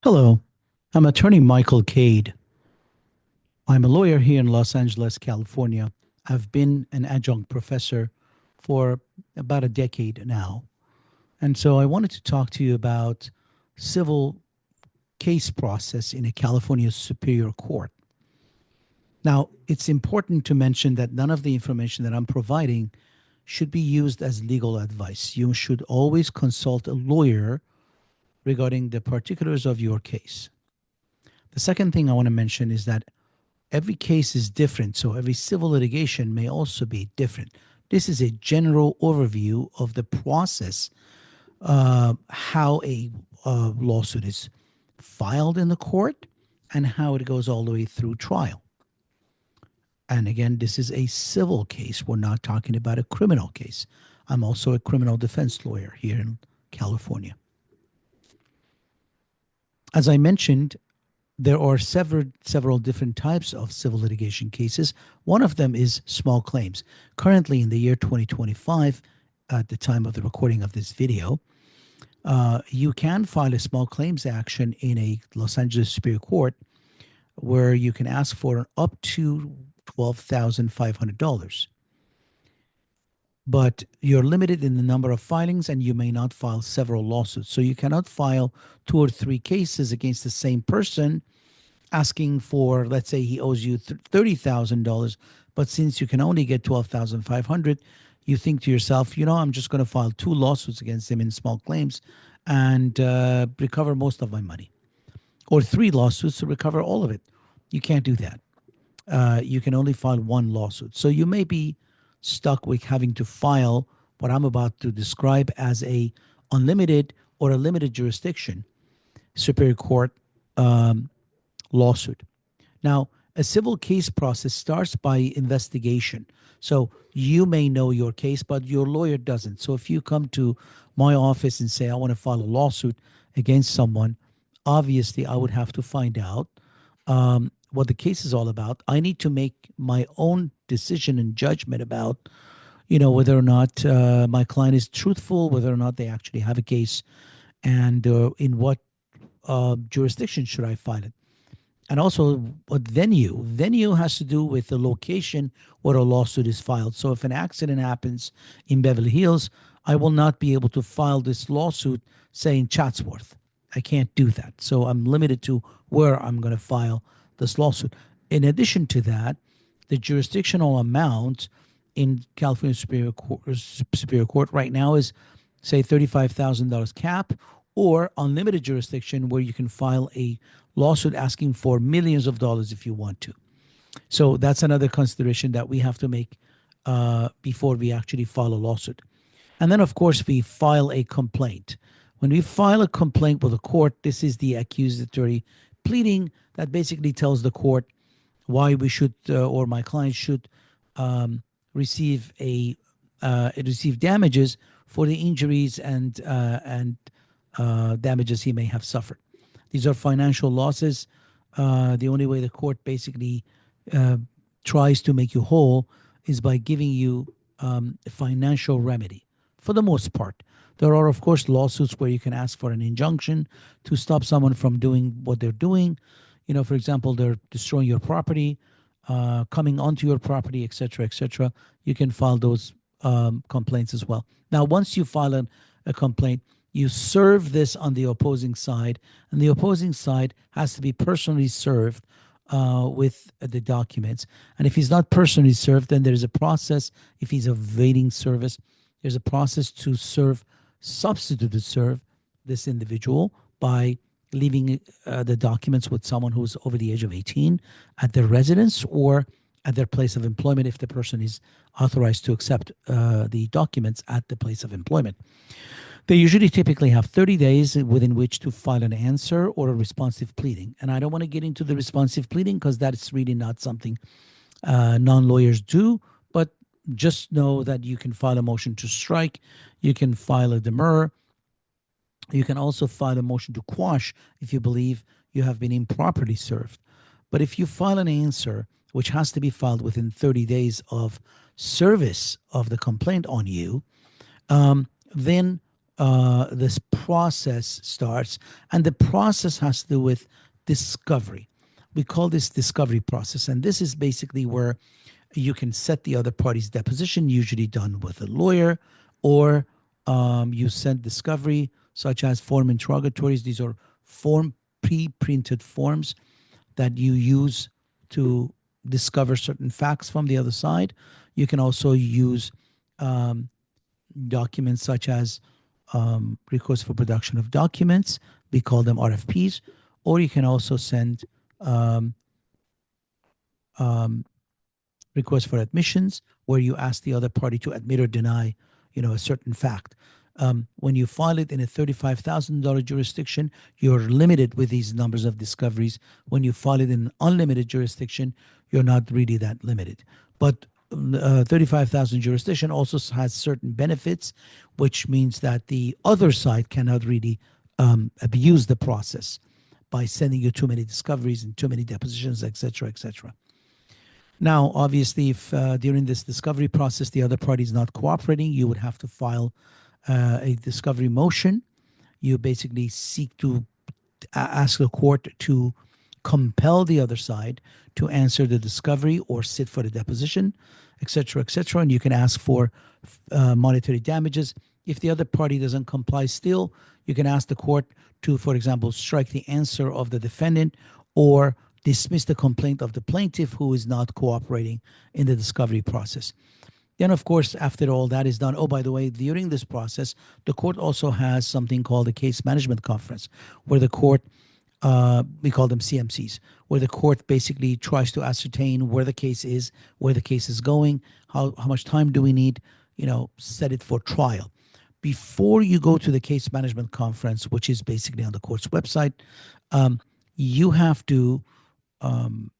Hello, I'm attorney Michael Cade. I'm a lawyer here in Los Angeles, California. I've been an adjunct professor for about a decade now. And so I wanted to talk to you about civil case process in a California Superior Court. Now, it's important to mention that none of the information that I'm providing should be used as legal advice. You should always consult a lawyer regarding the particulars of your case. The second thing I want to mention is that every case is different, so every civil litigation may also be different. This is a general overview of the process, how a lawsuit is filed in the court and how it goes all the way through trial. And again, this is a civil case. We're not talking about a criminal case. I'm also a criminal defense lawyer here in California. As I mentioned, there are several different types of civil litigation cases. One of them is small claims. Currently, in the year 2025, at the time of the recording of this video, you can file a small claims action in a Los Angeles Superior Court where you can ask for up to $12,500. But you're limited in the number of filings and you may not file several lawsuits. So you cannot file two or three cases against the same person asking for, let's say he owes you $30,000, but since you can only get 12,500, you think to yourself, I'm just going to file two lawsuits against him in small claims and recover most of my money, or three lawsuits to recover all of it. You can't do that. You can only file one lawsuit. So you may be stuck with having to file what I'm about to describe as a unlimited or a limited jurisdiction Superior Court lawsuit. Now, a civil case process starts by investigation. So you may know your case, but your lawyer doesn't. So if you come to my office and say, I want to file a lawsuit against someone, obviously I would have to find out what the case is all about. I need to make my own decision and judgment about, whether or not my client is truthful, whether or not they actually have a case, and in what jurisdiction should I file it. And also what venue. Venue has to do with the location where a lawsuit is filed. So if an accident happens in Beverly Hills, I will not be able to file this lawsuit, say, in Chatsworth. I can't do that. So I'm limited to where I'm going to file this lawsuit. In addition to that, the jurisdictional amount in California Superior Court right now is, say, $35,000 cap, or unlimited jurisdiction where you can file a lawsuit asking for millions of dollars if you want to. So that's another consideration that we have to make before we actually file a lawsuit. And then, of course, we file a complaint. When we file a complaint with a court, this is the accusatory pleading that basically tells the court why we should, or my client should, receive damages for the injuries and damages he may have suffered. These are financial losses. The only way the court basically tries to make you whole is by giving you a financial remedy, for the most part. There are, of course, lawsuits where you can ask for an injunction to stop someone from doing what they're doing. For example, they're destroying your property, coming onto your property, etc., etc. You can file those complaints as well. Now, once you file a complaint, you serve this on the opposing side, and the opposing side has to be personally served with the documents. And if he's not personally served, then there's a process. If he's evading service, there's a process to serve this individual by leaving the documents with someone who's over the age of 18 at their residence or at their place of employment if the person is authorized to accept the documents at the place of employment. They usually typically have 30 days within which to file an answer or a responsive pleading. And I don't want to get into the responsive pleading because that's really not something non-lawyers do, but just know that you can file a motion to strike, you can file a demur, you can also file a motion to quash if you believe you have been improperly served. But if you file an answer, which has to be filed within 30 days of service of the complaint on you, then this process starts, and the process has to do with discovery. We call this discovery process, and this is basically where you can set the other party's deposition, usually done with a lawyer, or you send discovery, such as form interrogatories. These are form pre-printed forms that you use to discover certain facts from the other side. You can also use documents such as requests for production of documents. We call them RFPs. Or you can also send um, um, request for admissions, where you ask the other party to admit or deny, a certain fact. When you file it in a $35,000 jurisdiction, you're limited with these numbers of discoveries. When you file it in an unlimited jurisdiction, you're not really that limited. But 35,000 jurisdiction also has certain benefits, which means that the other side cannot really abuse the process by sending you too many discoveries and too many depositions, et cetera, et cetera. Now, obviously, if during this discovery process the other party is not cooperating, you would have to file a discovery motion. You basically seek to ask the court to compel the other side to answer the discovery or sit for the deposition, et cetera, et cetera. And you can ask for monetary damages. If the other party doesn't comply still, you can ask the court to, for example, strike the answer of the defendant or dismiss the complaint of the plaintiff who is not cooperating in the discovery process. Then, of course, after all that is done, oh, by the way, during this process, the court also has something called a case management conference, where the court, we call them CMCs, where the court basically tries to ascertain where the case is, where the case is going, how much time do we need, set it for trial. Before you go to the case management conference, which is basically on the court's website, you have to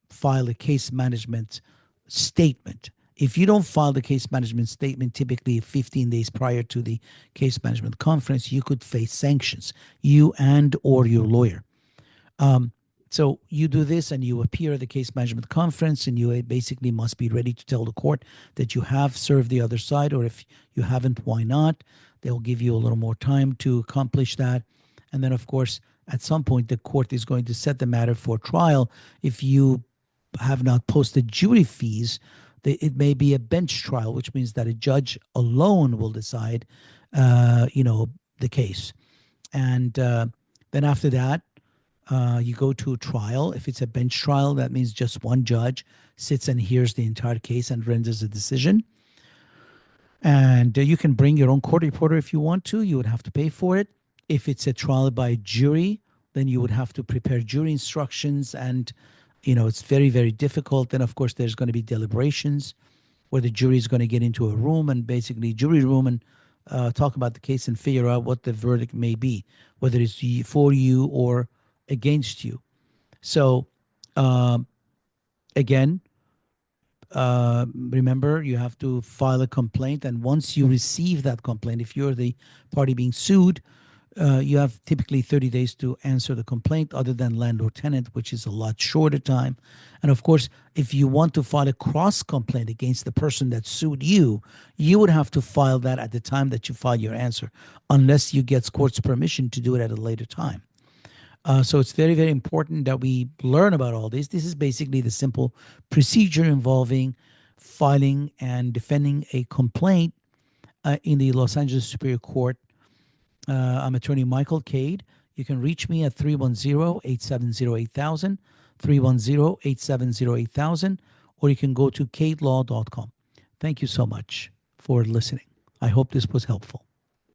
file a case management statement. If you don't file the case management statement, typically 15 days prior to the case management conference, you could face sanctions, you and or your lawyer. So you do this and you appear at the case management conference, and you basically must be ready to tell the court that you have served the other side, or if you haven't, why not? They'll give you a little more time to accomplish that. And then, of course, at some point, the court is going to set the matter for trial. If you have not posted jury fees, it may be a bench trial, which means that a judge alone will decide, the case. And then after that, you go to a trial. If it's a bench trial, that means just one judge sits and hears the entire case and renders a decision. And you can bring your own court reporter if you want to. You would have to pay for it. If it's a trial by jury, then you would have to prepare jury instructions, and it's very, very difficult. Then, of course, there's going to be deliberations where the jury is going to get into a room, and basically jury room, and talk about the case and figure out what the verdict may be, whether it's for you or against you. So, again, remember, you have to file a complaint, and once you receive that complaint, if you're the party being sued, you have typically 30 days to answer the complaint, other than landlord-tenant, which is a lot shorter time. And of course, if you want to file a cross complaint against the person that sued you, you would have to file that at the time that you file your answer, unless you get court's permission to do it at a later time. So it's very, very important that we learn about all this. This is basically the simple procedure involving filing and defending a complaint in the Los Angeles Superior Court. I'm attorney Michael Kade. You can reach me at 310-870-8000, 310-870-8000, or you can go to kadelaw.com. Thank you so much for listening. I hope this was helpful.